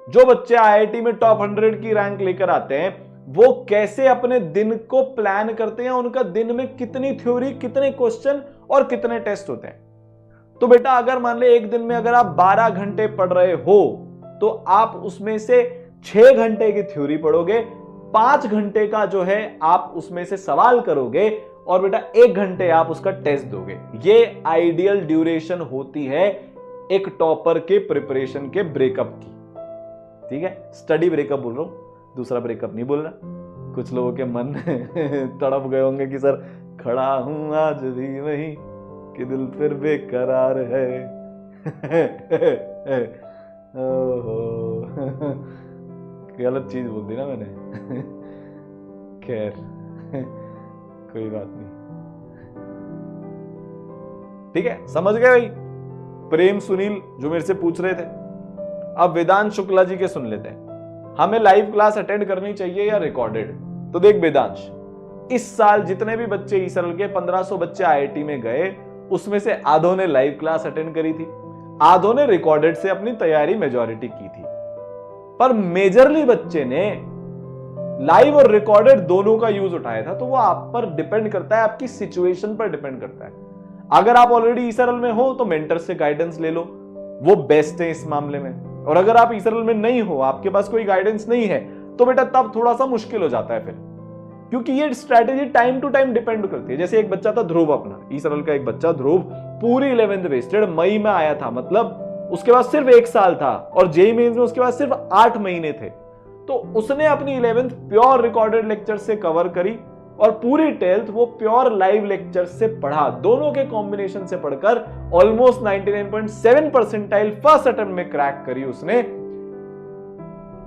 जो बच्चे आईआईटी में टॉप 100 की रैंक लेकर आते हैं वो कैसे अपने दिन को प्लान करते हैं, उनका दिन में कितनी थ्योरी, कितने क्वेश्चन और कितने टेस्ट होते हैं। तो बेटा अगर मान ले एक दिन में अगर आप 12 घंटे पढ़ रहे हो तो आप उसमें से 6 घंटे की थ्योरी पढ़ोगे, 5 घंटे का जो है आप उसमें से सवाल करोगे और बेटा 1 घंटे आप उसका टेस्ट दोगे। ये आइडियल ड्यूरेशन होती है एक टॉपर के प्रिपरेशन के ब्रेकअप की। ठीक है, स्टडी ब्रेकअप बोल रहा हूं, दूसरा ब्रेकअप नहीं बोल रहा। कुछ लोगों के मन तड़प गए होंगे कि सर खड़ा हूं आज भी वहीं कि दिल फिर बेकरार है। ओहो गलत चीज बोल दी ना मैंने। खैर कोई बात नहीं, ठीक है, समझ गए भाई। प्रेम सुनील जो मेरे से पूछ रहे थे। अब वेदांश शुक्ला जी के सुन लेते हैं, हमें लाइव क्लास अटेंड करनी चाहिए या रिकॉर्डेड? तो देख वेदांश, इस साल जितने भी बच्चे ई सरल के 1500 बच्चे आईआईटी में गए उसमें से आधों ने लाइव क्लास अटेंड करी थी, आधों ने रिकॉर्डेड से अपनी तैयारी मेजॉरिटी की थी। पर मेजरली बच्चे ने लाइव और रिकॉर्डेड दोनों का यूज उठाया था। तो वो आप पर डिपेंड करता है, आपकी सिचुएशन पर डिपेंड करता है। अगर आप ऑलरेडी ई सरल में हो तो मेंटर से गाइडेंस ले लो, वो बेस्ट है इस मामले में। और अगर आप ई सरल में नहीं हो, आपके पास कोई गाइडेंस नहीं है, तो बेटा तब थोड़ा सा मुश्किल हो जाता है फिर, क्योंकि ये strategy time to time depend करती है। जैसे एक बच्चा था ध्रुव, अपना ई सरल का एक बच्चा ध्रुव, पूरी 11th वेस्टेड, मई में आया था, मतलब उसके बाद सिर्फ 1 साल था और जेईई मेंस में उसके बाद सिर्फ 8 महीने थे। तो उसने अपनी 11th प्योर रिकॉर्डेड लेक्चर से कवर करी और पूरी 12th वो प्योर लाइव लेक्चर से पढ़ा। दोनों के कॉम्बिनेशन से पढ़कर ऑलमोस्ट 99.7 परसेंटाइल फर्स्ट अटेम्प्ट में क्रैक करी उसने।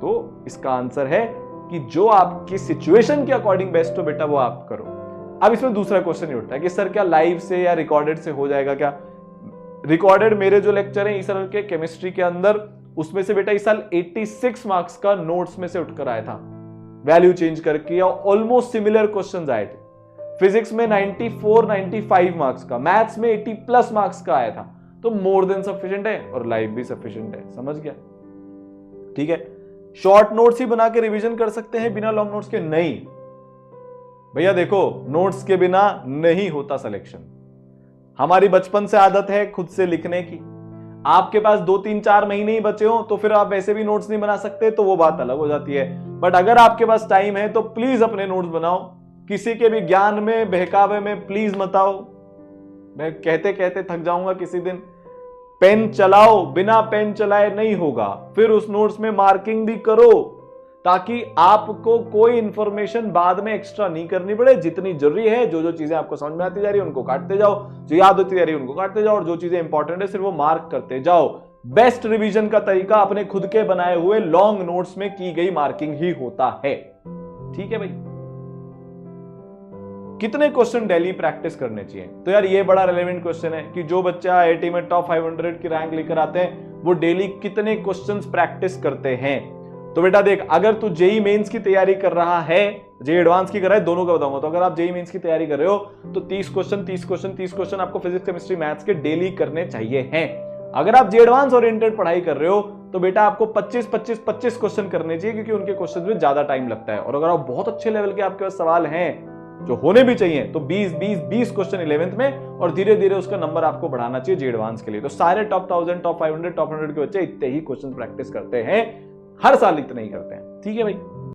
तो इसका आंसर है कि जो आपकी सिचुएशन के अकॉर्डिंग बेस्ट हो बेटा वो आप करो। अब इसमें दूसरा क्वेश्चन ये उठता है कि सर क्या लाइव से या रिकॉर्डेड से हो जाएगा क्या? रिकॉर्डेड मेरे जो लेक्चर हैं इस साल के केमिस्ट्री के अंदर, उसमें से बेटा इस साल 86 मार्क्स का नोट्स में से उठकर आया था, वैल्यू चेंज करके, या ऑलमोस्ट सिमिलर क्वेश्चंस आए थे। फिजिक्स में 94-95 मार्क्स का, मैथ्स में 80+ मार्क्स का आया था। तो मोर देन सफिशिएंट है और लाइव भी सफिशिएंट है, समझ गया? ठीक है, शॉर्ट नोट्स ही बना के रिवीजन कर सकते हैं बिना लॉन्ग नोट्स के? नहीं भैया, देखो नोट्स के बिना नहीं होता सिलेक्शन। हमारी बचपन से आदत है खुद से लिखने की। आपके पास 2-3-4 महीने ही बचे हो तो फिर आप वैसे भी नोट्स नहीं बना सकते, तो वो बात अलग हो जाती है। बट अगर आपके पास टाइम है तो प्लीज अपने नोट्स बनाओ, किसी के भी ज्ञान में बहकावे में प्लीज मत आओ। मैं कहते कहते थक जाऊंगा किसी दिन। पेन चलाओ, बिना पेन चलाए नहीं होगा। फिर उस नोट्स में मार्किंग भी करो ताकि आपको कोई इंफॉर्मेशन बाद में एक्स्ट्रा नहीं करनी पड़े। जितनी जरूरी है, जो जो चीजें आपको समझ में आती जा रही है उनको काटते जाओ, जो याद होती जा रही है उनको काटते जाओ, और जो चीजें इंपॉर्टेंट है सिर्फ वो मार्क करते जाओ। बेस्ट रिवीजन का तरीका अपने खुद के बनाए हुए लॉन्ग नोट्स में की गई मार्किंग ही होता है। ठीक है भाई, कितने क्वेश्चन डेली प्रैक्टिस करने चाहिए? तो यार ये बड़ा रेलेवेंट क्वेश्चन है कि जो बच्चा आईआईटी में टॉप 500 की रैंक लेकर आते हैं वो डेली कितने क्वेश्चंस प्रैक्टिस करते हैं। तो बेटा देख, अगर तू जेईई मेंस की तैयारी कर रहा है, जेईई एडवांस की कर रहा है, दोनों का बताऊंगा। तो अगर आप जेईई मेंस की तैयारी कर रहे हो तो 30 क्वेश्चन आपको फिजिक्स केमिस्ट्री मैथ्स के डेली करने चाहिए हैं। अगर आप जेईई एडवांस ओरिएंटेड पढ़ाई कर रहे हो तो बेटा आपको 25 क्वेश्चन करने चाहिए, क्योंकि उनके क्वेश्चन में ज्यादा टाइम लगता है। और अगर आप बहुत अच्छे लेवल के आपके पास सवाल हैं जो होने भी चाहिए तो 20 क्वेश्चन 11th में, और धीरे धीरे उसका नंबर आपको बढ़ाना चाहिए जेईई एडवांस के लिए। तो सारे टॉप 1000, टॉप 500, टॉप 100 के बच्चे इतने ही क्वेश्चन प्रैक्टिस करते हैं, हर साल इतना ही करते हैं। ठीक है भाई।